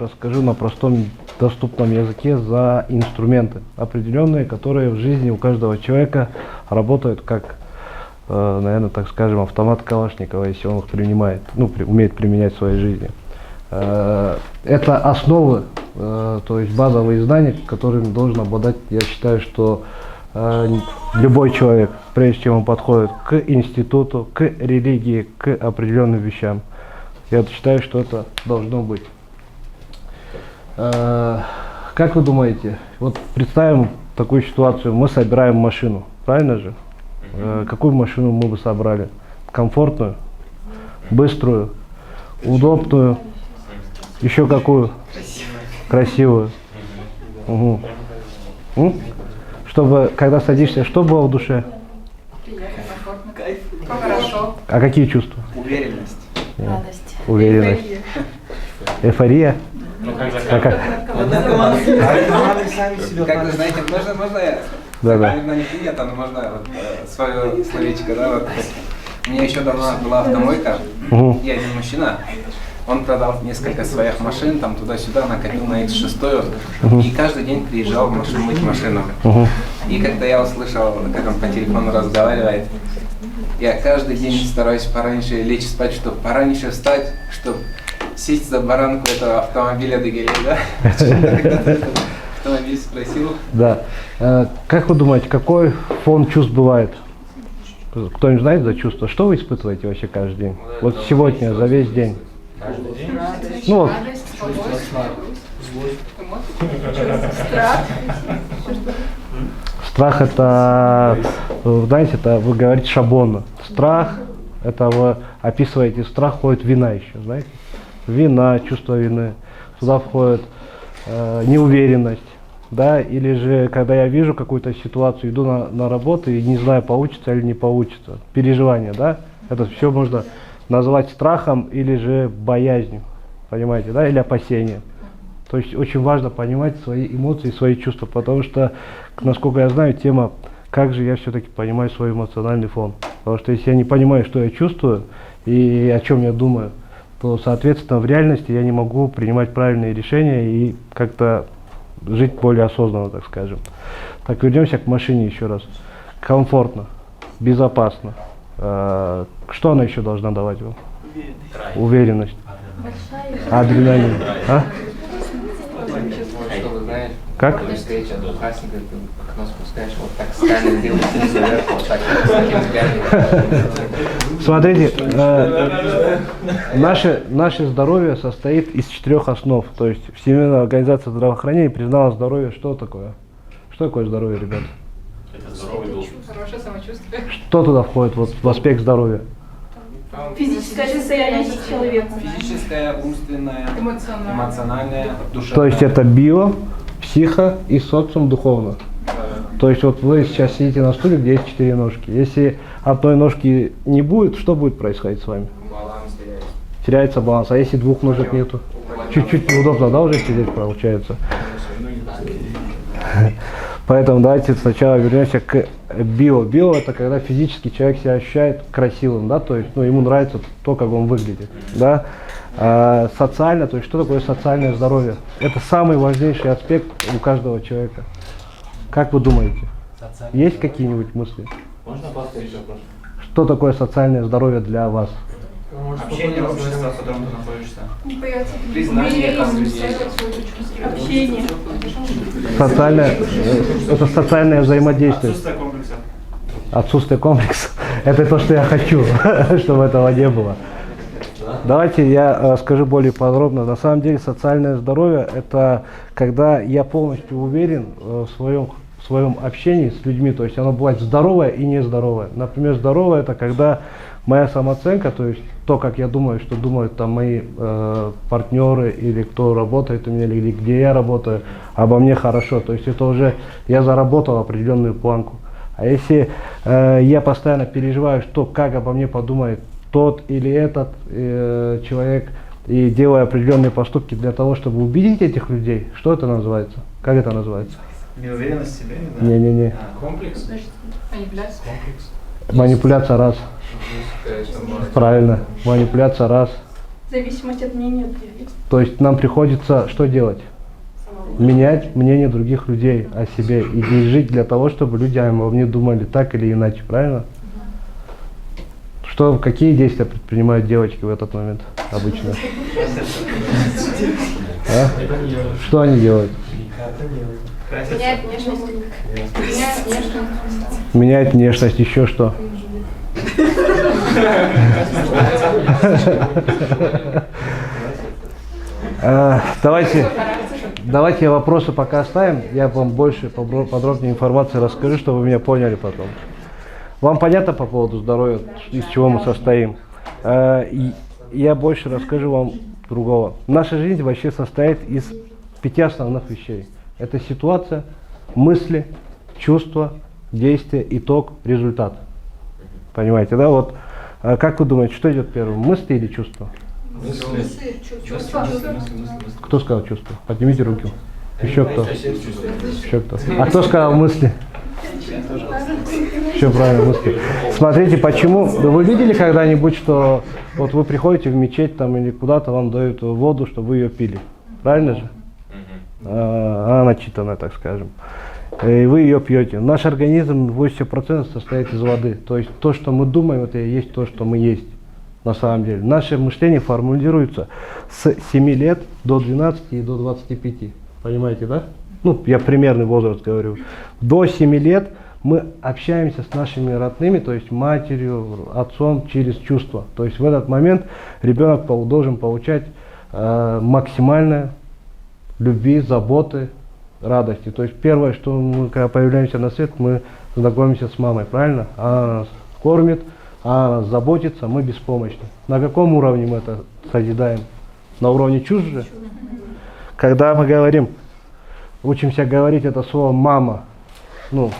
расскажу на простом доступном языке за инструменты определенные, которые в жизни у каждого человека работают как, наверное, так скажем, автомат Калашникова, если он их принимает, умеет применять в своей жизни. Это основы, то есть базовые знания, которыми должен обладать, я считаю, что любой человек, прежде чем он подходит к институту, к религии, к определенным вещам. Я считаю, что это должно быть. Как вы думаете, вот представим такую ситуацию, мы собираем машину, правильно же? Какую машину мы бы собрали? Комфортную, быструю, удобную, еще какую? Красивую. Угу. Чтобы, когда садишься, что было в душе? Приятно, комфортно, кайф, хорошо. А какие чувства? Уверенность. Радость. Уверенность. Эйфория? Ну, как вы знаете, можно я? Да. Наверное, не принято, но можно свое словечко, да, вот. У меня еще давно была автомойка, я один мужчина, он продал несколько своих машин, там туда-сюда, накопил на X6, и каждый день приезжал мыть машину. И когда я услышал, как он по телефону разговаривает, я каждый день стараюсь пораньше лечь спать, чтобы пораньше встать, чтобы сесть за баранку этого автомобиля догореть, да? Автомобиль спросил. Да. Как вы думаете, какой фон чувств бывает? Кто-нибудь знает за чувства? Что вы испытываете вообще каждый день? Вот сегодня, за весь день. Каждый день? Ну вот. Страх. Страх это, знаете, это вы говорите шаблонно. Страх, это вы описываете, страх входит вина еще, знаете? Вина, чувство вины. Туда входит неуверенность, да, или же, когда я вижу какую-то ситуацию, иду на работу и не знаю, получится или не получится. Переживание, да, это все можно назвать страхом или же боязнью, понимаете, да, или опасением. То есть очень важно понимать свои эмоции, свои чувства, потому что, насколько я знаю, тема, как же я все-таки понимаю свой эмоциональный фон. Потому что если я не понимаю, что я чувствую и о чем я думаю, то, соответственно, в реальности я не могу принимать правильные решения и как-то жить более осознанно, так скажем. Так, вернемся к машине еще раз. Комфортно, безопасно. Что она еще должна давать вам? Уверенность. Адреналин. А? Что вы знаете? Как? Встреча двухклассника, ты окно спускаешь, вот так сканер делаешь снизу вверх, вот так, с таким взглядом. Смотрите, наше здоровье состоит из 4 основ. То есть Всемирная организация здравоохранения признала здоровье. Что такое? Что такое здоровье, ребята? Это здоровый дух. Хорошее самочувствие. Что туда входит вот, в аспект здоровья? Физическое состояние человека. Физическое, умственное, эмоциональное, душевное. То есть это био, психо и социум духовно. То есть вот вы сейчас сидите на стуле, где есть 4 ножки. Если одной ножки не будет, что будет происходить с вами? Баланс теряется. Теряется баланс. А если 2 ножек нету? Чуть-чуть неудобно, да, уже сидеть получается? Поэтому давайте сначала вернемся к био. Био это когда физически человек себя ощущает красивым, да, то есть ему нравится то, как он выглядит, да. А социально, то есть что такое социальное здоровье? Это самый важнейший аспект у каждого человека. Как вы думаете? Есть какие-нибудь мысли? Можно повторить вопрос? Что такое социальное здоровье для вас? Общение, общество, в котором ты находишься. Признание, людей. общение. Это социальное взаимодействие. Отсутствие комплекса. Отсутствие комплекса. Это то, что я хочу, чтобы этого не было. Давайте я скажу более подробно. На самом деле социальное здоровье – это когда я полностью уверен в своем общении с людьми. То есть оно бывает здоровое и нездоровое. Например, здоровое – это когда моя самооценка, то есть то, как я думаю, что думают там мои партнеры или кто работает у меня, или где я работаю, обо мне хорошо. То есть это уже я заработал определенную планку. А если я постоянно переживаю, что как обо мне подумает тот или этот человек, и делаю определенные поступки для того, чтобы убедить этих людей, что это называется? Как это называется? Неуверенность в себе, да? Не-не-не. Комплекс. Манипуляция. Комплекс. Манипуляция раз. Правильно. Манипуляция раз. Зависимость от мнения других. То есть нам приходится что делать? Менять мнение других людей о себе и не жить для того, чтобы люди обо мне думали так или иначе, правильно? Какие действия предпринимают девочки в этот момент обычно? А? Что они делают? Меняет внешность. Меняет внешность. Меняет внешность, еще что? Давайте вопросы пока оставим. Я вам больше подробнее информации расскажу, чтобы вы меня поняли потом. Вам понятно по поводу здоровья, из чего мы состоим? Я больше расскажу вам другого. Наша жизнь вообще состоит из 5 основных вещей. Это ситуация, мысли, чувства, действия, итог, результат. Понимаете, да? Вот как вы думаете, что идет первым, мысли или чувства? Чувства. Кто сказал чувства? Поднимите руки. Еще кто? Еще кто? А кто сказал мысли? Все правильно, мысли. Смотрите, почему? Вы видели когда-нибудь, что вот вы приходите в мечеть там или куда-то, вам дают воду, чтобы вы ее пили? Правильно же? Она начитанная, так скажем. И вы ее пьете. Наш организм 80% состоит из воды. То есть то, что мы думаем, это и есть то, что мы есть на самом деле. Наше мышление формулируется с 7 лет до 12 и до 25. Понимаете, да? Ну, я примерный возраст говорю. До 7 лет мы общаемся с нашими родными, то есть матерью, отцом через чувства. То есть в этот момент ребенок должен получать максимальное любви, заботы, радости. То есть первое, что мы, когда появляемся на свет, мы знакомимся с мамой, правильно? Она нас кормит, она нас заботится, мы беспомощны. На каком уровне мы это созидаем? На уровне чувств же? Когда мы говорим, учимся говорить это слово «мама», ну,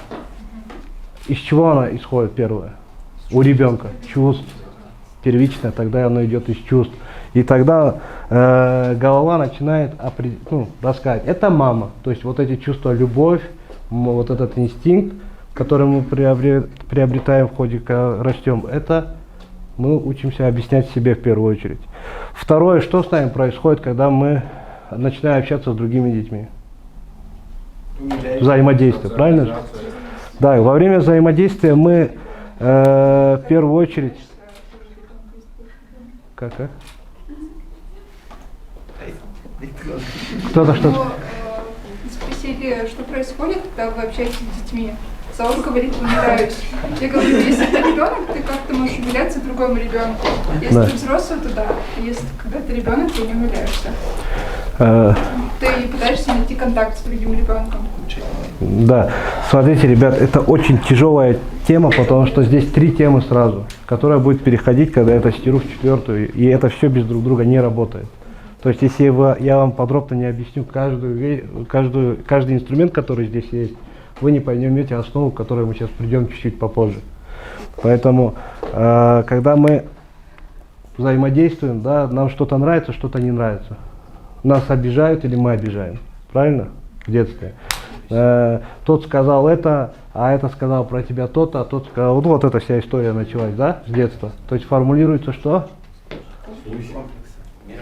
из чего она исходит первое? У ребенка чувств. Первичное, тогда оно идет из чувств. И тогда голова начинает рассказывать. Это мама. То есть вот эти чувства, любовь, вот этот инстинкт, который мы приобретаем в ходе, когда растем, это мы учимся объяснять себе в первую очередь. Второе, что с нами происходит, когда мы начинаем общаться с другими детьми? Взаимодействие, правильно же? Да, во время взаимодействия мы в первую очередь... Как? Кто-то что-то... Спросили, что происходит, когда вы общаетесь с детьми. Саул говорит, умиляюсь. Я говорю, если ты ребенок, ты как-то можешь умиляться другому ребенку. Если Да. ты взрослый, то да. Если когда ты ребенок, ты не умиляешься. Ты пытаешься найти контакт с другим ребенком. Да, смотрите, ребят, это очень тяжелая тема, потому что здесь 3 темы сразу, которая будет переходить, когда я это стиру в 4-ю, и это все без друг друга не работает. То есть, если я вам подробно не объясню каждый инструмент, который здесь есть, вы не поймете основу, к которой мы сейчас придем чуть-чуть попозже. Поэтому, когда мы взаимодействуем, да, нам что-то нравится, что-то не нравится. Нас обижают или мы обижаем. Правильно? В детстве. Тот сказал это, а это сказал про тебя то-то, а тот сказал... Вот эта вся история началась, да, с детства. То есть формулируется что?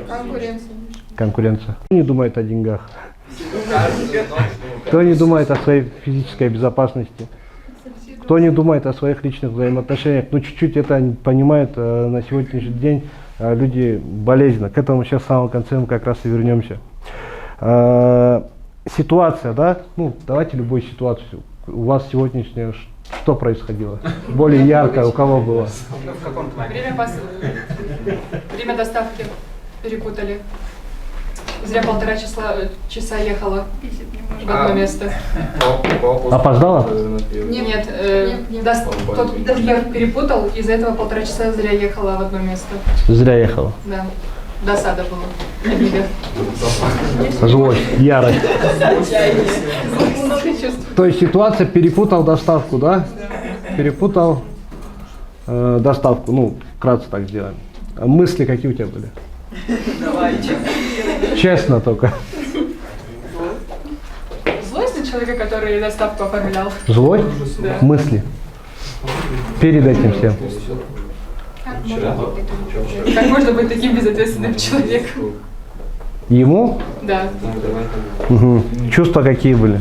Конкуренция. Конкуренция. Кто не думает о деньгах? Кто не думает о своей физической безопасности? Кто не думает о своих личных взаимоотношениях? Ну, чуть-чуть это понимают на сегодняшний день люди болезненно. К этому сейчас в самом конце мы как раз и вернемся. Ситуация, да? Ну, давайте любую ситуацию. У вас сегодняшняя, что происходило? Более яркое у кого было? Время доставки перепутали. Зря 1,5 часа ехала в одно место. Опоздала? Нет, тот курьер перепутал, из-за этого 1,5 часа зря ехала в одно место. Зря ехала. Да, досада была. Обида. Злость, ярость. То есть ситуация, перепутал доставку, да? Перепутал доставку, ну, вкратце так сделаем. А мысли какие у тебя были? Честно только. Злость на человека, который доставку оформлял. Злость? Да. Мысли. Перед этим всем. Вчера? Как можно быть таким безответственным человеком? Ему? Да. Мгм. Чувства какие были?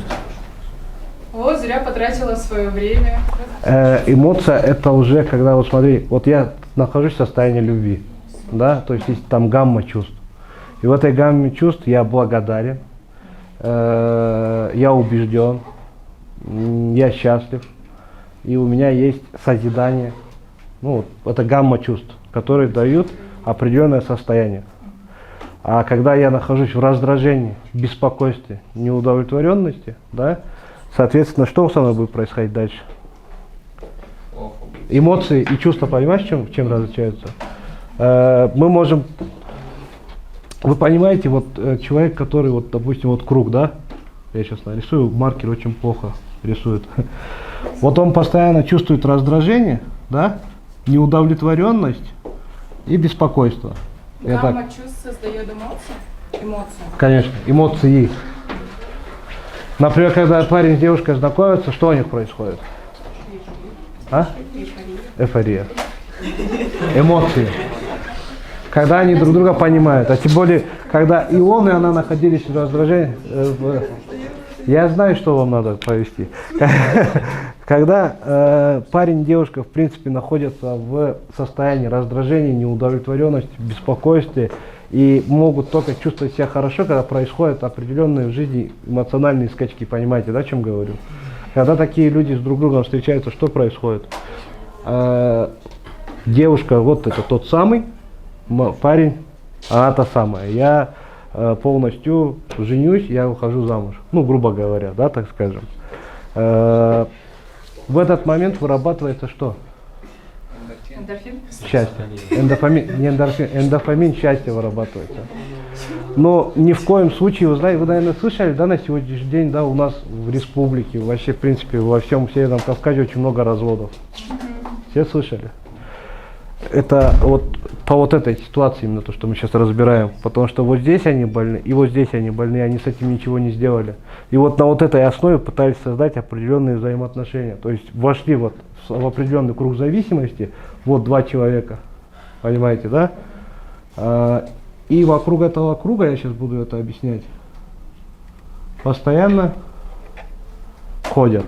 Вот, зря потратила свое время. Эмоция это уже когда, вот смотри, вот я нахожусь в состоянии любви, да, то есть есть там гамма чувств. И в этой гамме чувств я благодарен, я убежден, я счастлив, и у меня есть созидание. Ну, вот, это гамма чувств, которые дают определенное состояние. А когда я нахожусь в раздражении, беспокойстве, неудовлетворенности, да, соответственно, что со мной будет происходить дальше? Эмоции и чувства, понимаешь, чем различаются? Мы можем... Вы понимаете, вот человек, который, вот, допустим, вот круг, да? Я сейчас нарисую, маркер очень плохо рисует. Вот он постоянно чувствует раздражение, да? Неудовлетворенность и беспокойство. Гамма чувств создает эмоции? Конечно, эмоции. Например, когда парень с девушкой знакомятся, что у них происходит? А? Эйфория. Эмоции. Когда они друг друга понимают. А тем более, когда и он, и она находились в раздражении. Я знаю, что вам надо провести. Когда парень и девушка, в принципе, находятся в состоянии раздражения, неудовлетворенности, беспокойствия, и могут только чувствовать себя хорошо, когда происходят определенные в жизни эмоциональные скачки. Понимаете, да, о чем говорю? Когда такие люди с друг другом встречаются, что происходит? Девушка, вот это тот самый, парень, она та самая. Я полностью женюсь, я ухожу замуж. Ну, грубо говоря, да, так скажем. В этот момент вырабатывается что? Эндорфин? Счастье. Эндофамин, не эндорфин, эндофамин, счастье вырабатывается. Но ни в коем случае, вы, наверное, слышали, да, на сегодняшний день, да, у нас в республике, вообще, в принципе, во всем Северном Кавказе очень много разводов. Все слышали? Это вот по вот этой ситуации именно то, что мы сейчас разбираем. Потому что вот здесь они больны, и вот здесь они больны, они с этим ничего не сделали. И вот на вот этой основе пытались создать определенные взаимоотношения. То есть вошли вот в определенный круг зависимости, вот два человека, понимаете, да? И вокруг этого круга, я сейчас буду это объяснять, постоянно ходят.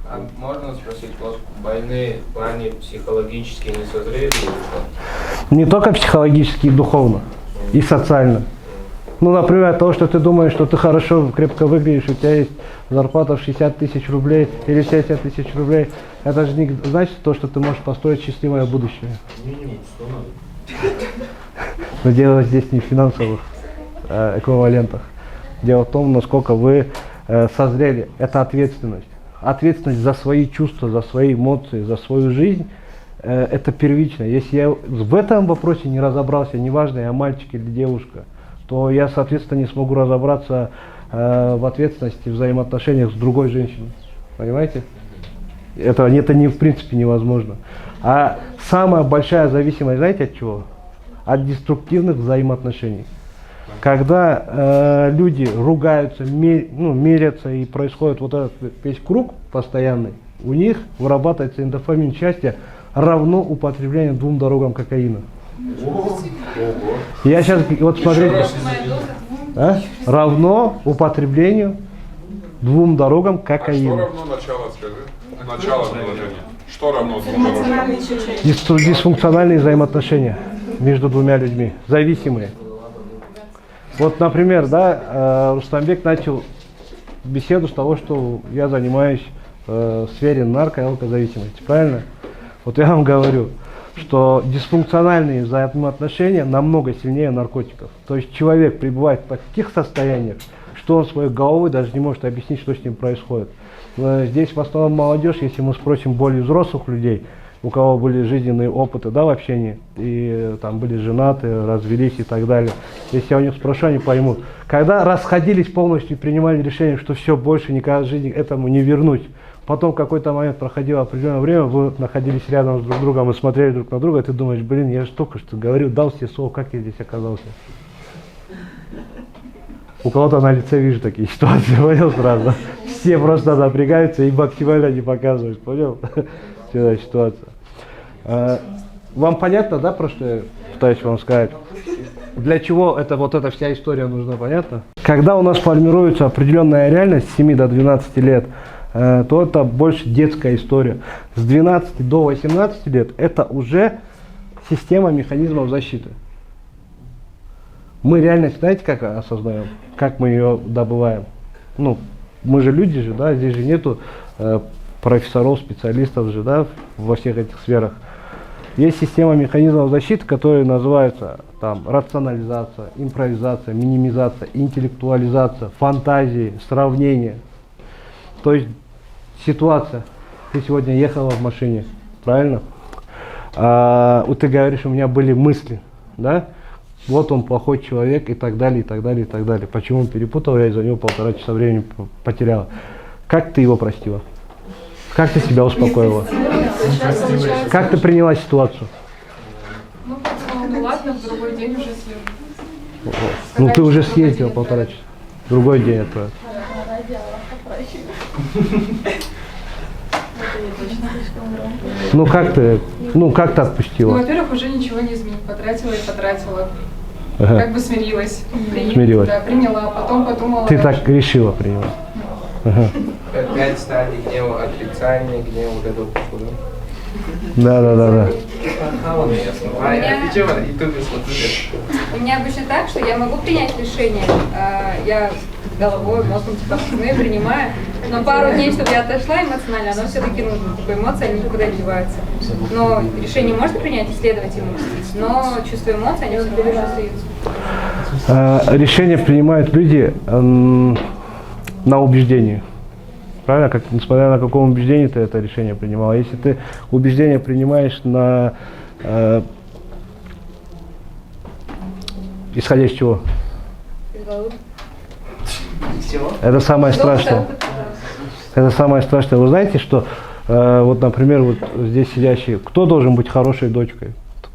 А можно спросить, вот больные в плане психологически не созрели или что? Не только психологически, и духовно, и социально. Ну, например, от того, что ты думаешь, что ты хорошо, крепко выглядишь, у тебя есть зарплата в 60 тысяч рублей или 70 тысяч рублей, это же не значит то, что ты можешь построить счастливое будущее. Минимум 100 надо. Но дело здесь не в финансовых эквивалентах. Дело в том, насколько вы созрели. Это ответственность. Ответственность за свои чувства, за свои эмоции, за свою жизнь, это первично. Если я в этом вопросе не разобрался, неважно, я мальчик или девушка, то я, соответственно, не смогу разобраться в ответственности, в взаимоотношениях с другой женщиной. Понимаете? Это не, в принципе невозможно. А самая большая зависимость, знаете, от чего? От деструктивных взаимоотношений. Когда люди ругаются, мерятся и происходит вот этот весь круг постоянный, у них вырабатывается эндофамин счастья равно употреблению 2 дорогам кокаина. Я сейчас, вот смотрите, равно употреблению 2 дорогам кокаина. Что равно начало, скажи? Начало приложения. Что равно 2 дорогам? Дисфункциональные взаимоотношения между двумя людьми, зависимые. Вот, например, да, Рустамбек начал беседу с того, что я занимаюсь в сфере нарко- и алкозависимости, правильно? Вот я вам говорю, что дисфункциональные взаимоотношения намного сильнее наркотиков. То есть человек пребывает в таких состояниях, что он своей головой даже не может объяснить, что с ним происходит. Здесь в основном молодежь, если мы спросим более взрослых людей, у кого были жизненные опыты, да, в общении, и там были женаты, развелись и так далее. Если я у них спрошу, они поймут. Когда расходились полностью и принимали решение, что все, больше никогда в жизни этому не вернуть, потом в какой-то момент проходило определенное время, вы находились рядом с друг другом и смотрели друг на друга, и ты думаешь, блин, я же только что говорил, дал себе слово, как я здесь оказался. У кого-то на лице вижу такие ситуации, понял сразу? Все просто напрягаются и максимально не показывают, понял? Ситуация. Вам понятно, да, про что я пытаюсь вам сказать? Для чего эта вся история нужна, понятно? Когда у нас формируется определенная реальность с 7 до 12 лет, то это больше детская история. С 12 до 18 лет это уже система механизмов защиты. Мы реальность, знаете, как осознаем? Как мы ее добываем? Ну, мы же люди же, да, здесь же нету профессоров, специалистов же, да, во всех этих сферах. Есть система механизмов защиты, которые называются там рационализация, импровизация, минимизация, интеллектуализация, фантазии, сравнение. То есть ситуация. Ты сегодня ехала в машине, правильно? Ты говоришь, у меня были мысли, да? Вот он плохой человек и так далее, и так далее, и так далее. Почему он перепутал, я из-за него 1,5 часа времени потеряла. Как ты его простила? Как ты себя успокоила? Как ты приняла ситуацию? Ну, подумала, ну ладно, в другой день уже съезжу. Ну ты уже съездила 1,5 часа. Другой день это. Как ты отпустила? Ну, во-первых, уже ничего не изменить. Потратила и потратила. Ага. Как бы смирилась. Смирилась. Да, приняла, потом подумала. Ты так решила, приняла. Ага. 5 стадий гнева: отрицание, гнев, вот это вот походу. Да. У меня обычно так, что я могу принять решение, я головой, мозгом типа принимаю, но пару дней, чтобы я отошла эмоционально, оно все-таки нужно, типа эмоции, они никуда не деваются. Но решение можно принять, исследовать ему, но чувство эмоций, они все равно остаются. Решения принимают люди на убеждении. Правильно? Несмотря на каком убеждении ты это решение принимал. Если ты убеждение принимаешь на исходя из чего? Это самое страшное. Это самое страшное. Вы знаете, что вот, например, вот здесь сидящие, кто должен быть хорошей дочкой?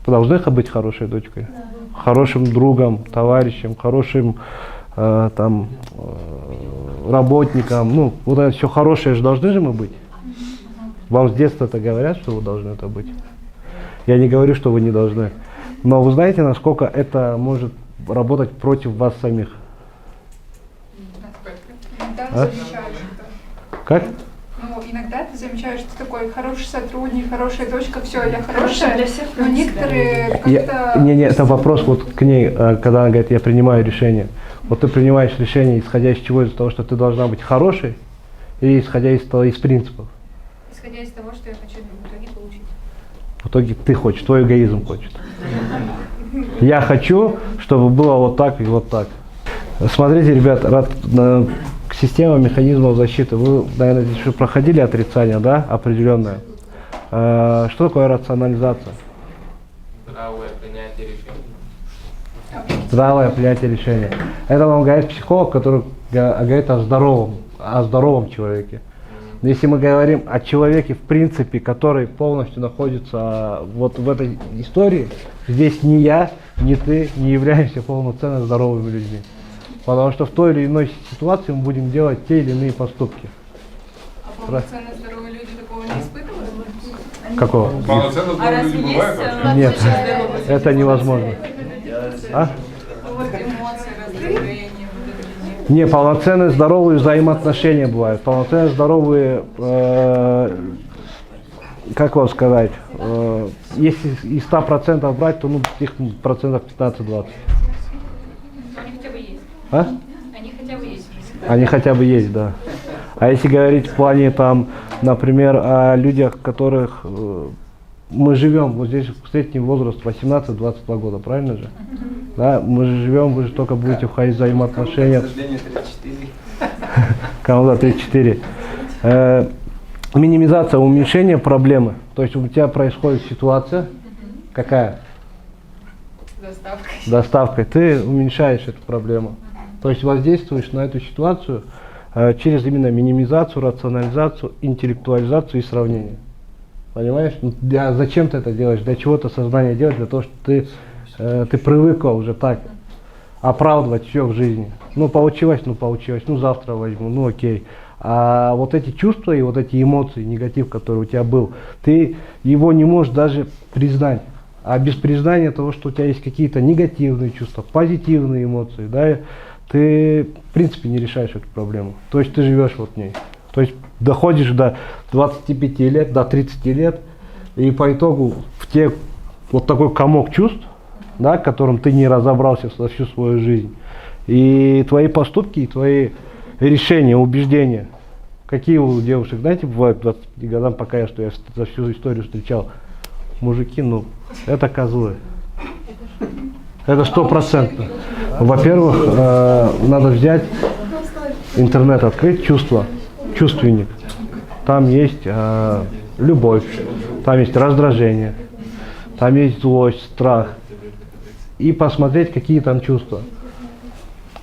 Должны быть хорошей дочкой, хорошим другом, товарищем, хорошим работникам. Ну, вот это все хорошее же должны же мы быть. Вам с детства-то говорят, что вы должны это быть. Я не говорю, что вы не должны. Но вы знаете, насколько это может работать против вас самих? Иногда ты замечаешь это. Как? Ну, иногда ты замечаешь, что ты такой хороший сотрудник, хорошая дочка, все, я хорошая для всех. Но некоторые как-то... Это вопрос вот к ней, когда она говорит, я принимаю решение. Вот ты принимаешь решение, исходя из чего? Из того, что ты должна быть хорошей, или исходя из принципов? Исходя из того, что я хочу в итоге получить. В итоге ты хочешь, твой эгоизм хочет. Я хочу, чтобы было вот так и вот так. Смотрите, ребят, система механизмов защиты. Вы, наверное, здесь уже проходили отрицание, да, определенное. Что такое рационализация? Здравое принятие решений. Здравое принятие решения. Это вам говорит психолог, который говорит о здоровом человеке. Если мы говорим о человеке, в принципе, который полностью находится вот в этой истории, здесь ни я, ни ты не являемся полноценно здоровыми людьми. Потому что в той или иной ситуации мы будем делать те или иные поступки. А полноценно здоровые люди такого не испытывают? Какого? Полноценно здоровые люди бывают? Нет, это невозможно. А? Вот эмоции, раздражение. Не, полноценные здоровые взаимоотношения бывают. Полноценные здоровые, как вам сказать, если из 100% брать, то их процентов 15-20. Они хотя бы есть. А? Они хотя бы есть. Они хотя бы есть, да. А если говорить в плане, там, например, о людях, которых мы живем, вот здесь средний возраст 18-22 года, правильно же? Да, мы же живем, вы же только будете входить в взаимоотношения. Кому-то 34. Минимизация, уменьшение проблемы. То есть у тебя происходит ситуация, какая? Доставкой. Ты уменьшаешь эту проблему. То есть воздействуешь на эту ситуацию через именно минимизацию, рационализацию, интеллектуализацию и сравнение. Понимаешь? Зачем ты это делаешь? Для чего ты сознание делаешь? Для того, что ты привыкла уже так оправдывать все в жизни. Ну получилось, завтра возьму, окей. А вот эти чувства и вот эти эмоции, негатив, который у тебя был, ты его не можешь даже признать. А без признания того, что у тебя есть какие-то негативные чувства, позитивные эмоции, да, ты в принципе не решаешь эту проблему. То есть ты живешь вот в ней. То есть доходишь до 25 лет, до 30 лет, и по итогу в тебе вот такой комок чувств, да, которым ты не разобрался за всю свою жизнь. И твои поступки, и твои решения, убеждения, какие у девушек, знаете, бывают к 25 годам, пока я за всю историю встречал, мужики, ну, это козлы. Это 100%. Во-первых, надо взять интернет, открыть чувства, чувственник. Там есть любовь, там есть раздражение, там есть злость, страх. И посмотреть, какие там чувства.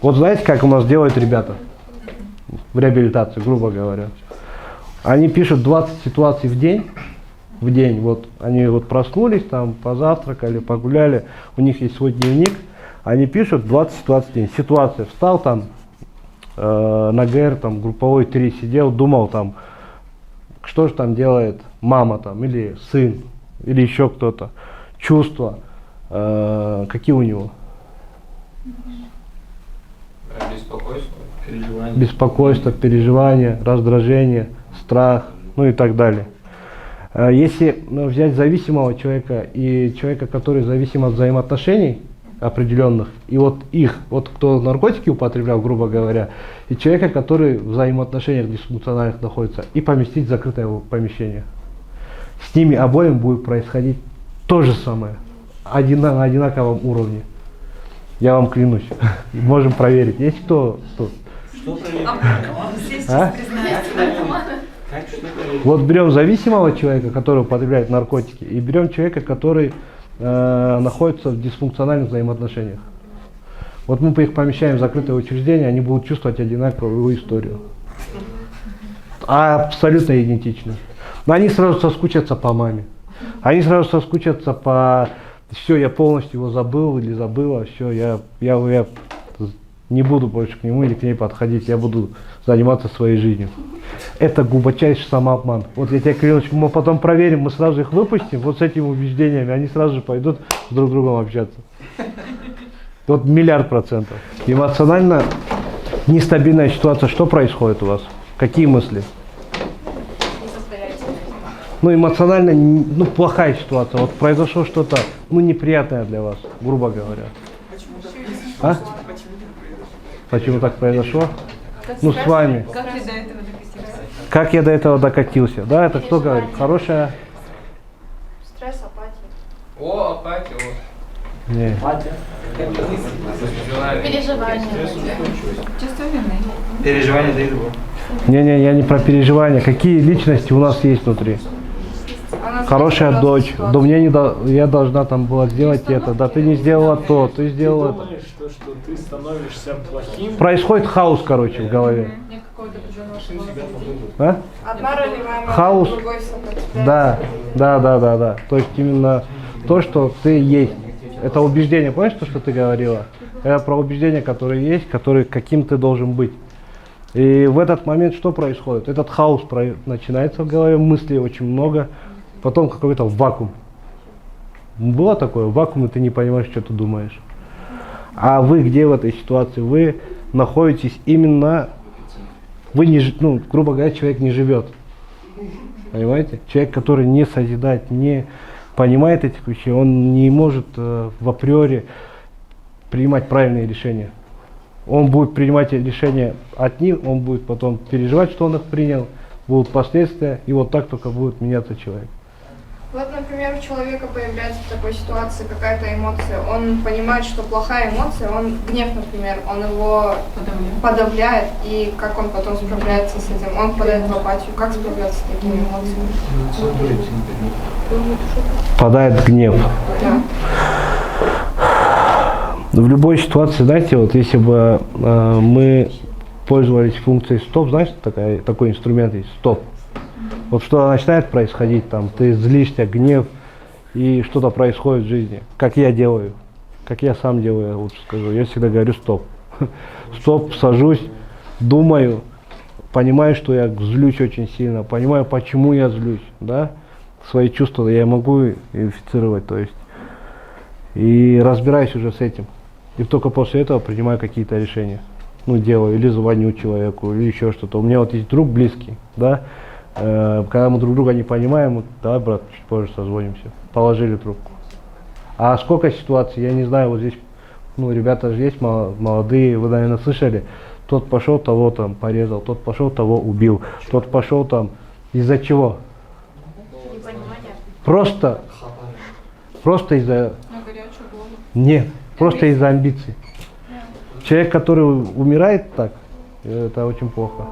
Вот знаете, как у нас делают ребята в реабилитации, грубо говоря? Они пишут 20 ситуаций в день, вот они вот проснулись, там позавтракали, погуляли, у них есть свой дневник, они пишут 20 ситуаций в день. Ситуация, встал там, на ГР, там, групповой 3 сидел, думал там, что же там делает мама там, или сын, или еще кто-то, чувства, какие у него? Беспокойство, переживания, раздражение, страх, ну и так далее. Если взять зависимого человека и человека, который зависим от взаимоотношений определенных, и вот их, вот кто наркотики употреблял, грубо говоря, и человека, который в взаимоотношениях дисфункциональных находится, и поместить в закрытое помещение. С ними обоим будет происходить то же самое, на одинаковом уровне. Я вам клянусь. Можем проверить. Есть кто? Что проверить? А? Вот берем зависимого человека, который употребляет наркотики, и берем человека, который находится в дисфункциональных взаимоотношениях. Вот мы их помещаем в закрытое учреждение, они будут чувствовать одинаковую историю. Абсолютно идентично. Но они сразу соскучатся по маме. Они сразу соскучатся по... Все, я полностью его забыл или забыла, все, я не буду больше к нему или к ней подходить, я буду заниматься своей жизнью. Это глубочайший самообман. Вот я тебе клянусь, мы потом проверим, мы сразу их выпустим, вот с этими убеждениями, они сразу же пойдут с друг другом общаться. Вот 1000000%. Эмоционально нестабильная ситуация, что происходит у вас? Какие мысли? Ну, эмоционально, ну, плохая ситуация. Вот произошло что-то, ну, неприятное для вас, грубо говоря. А? Почему так произошло? Ну, с вами. Как я до этого докатился? Да, это кто говорит? Хорошая? Стресс, апатия. О, апатия. Не. Переживания. Чувство вины. Переживания дают его. Не, я не про переживания. Какие личности у нас есть внутри? Хорошая дочь. Да мне я должна там была сделать это. Да ты не сделала то, ты сделала это. Что ты становишься плохим. Происходит хаос, короче, в голове. А? Одна ролевая модель, Хаос. другой сопротивляется. Да. То есть именно то, что ты есть. Это убеждение, понимаешь, то, что ты говорила? Это про убеждение, которое есть, который каким ты должен быть. И в этот момент что происходит? Этот хаос начинается в голове, мыслей очень много, потом какой-то вакуум. Было такое? Вакуум, и ты не понимаешь, что ты думаешь. А вы где в этой ситуации? Вы находитесь именно, вы не, ну, грубо говоря, человек не живет. Понимаете? Человек, который не созидает, не понимает этих вещей, он не может в априори принимать правильные решения. Он будет принимать решения от них, он будет потом переживать, что он их принял, будут последствия, и вот так только будет меняться человек. Вот, например, у человека появляется в такой ситуации какая-то эмоция, он понимает, что плохая эмоция, он гнев, например, он его подавляет, и как он потом справляется с этим, он впадает в апатию. Как справляться с такими эмоциями? Впадает в гнев. Да. В любой ситуации, знаете, вот если бы мы пользовались функцией стоп, знаешь, такой инструмент есть, стоп. Вот что начинает происходить, там, ты злишься, гнев, и что-то происходит в жизни. Как я делаю, как я сам делаю, я лучше скажу. Я всегда говорю стоп. Стоп, сажусь, думаю, понимаю, что я злюсь очень сильно, понимаю, почему я злюсь, да. Свои чувства я могу идентифицировать, то есть И разбираюсь уже с этим. И только после этого принимаю какие-то решения. Ну, делаю, или звоню человеку, или еще что-то. У меня вот есть друг близкий, да, когда мы друг друга не понимаем, вот, давай, брат, чуть позже созвонимся. Положили трубку. А сколько ситуаций, я не знаю, вот здесь, ну, ребята же есть молодые, вы, наверное, слышали, тот пошел, того там порезал, тот пошел, того убил, тот пошел там, из-за чего? Просто из-за... Нет, просто из-за амбиций. Человек, который умирает так, это очень плохо.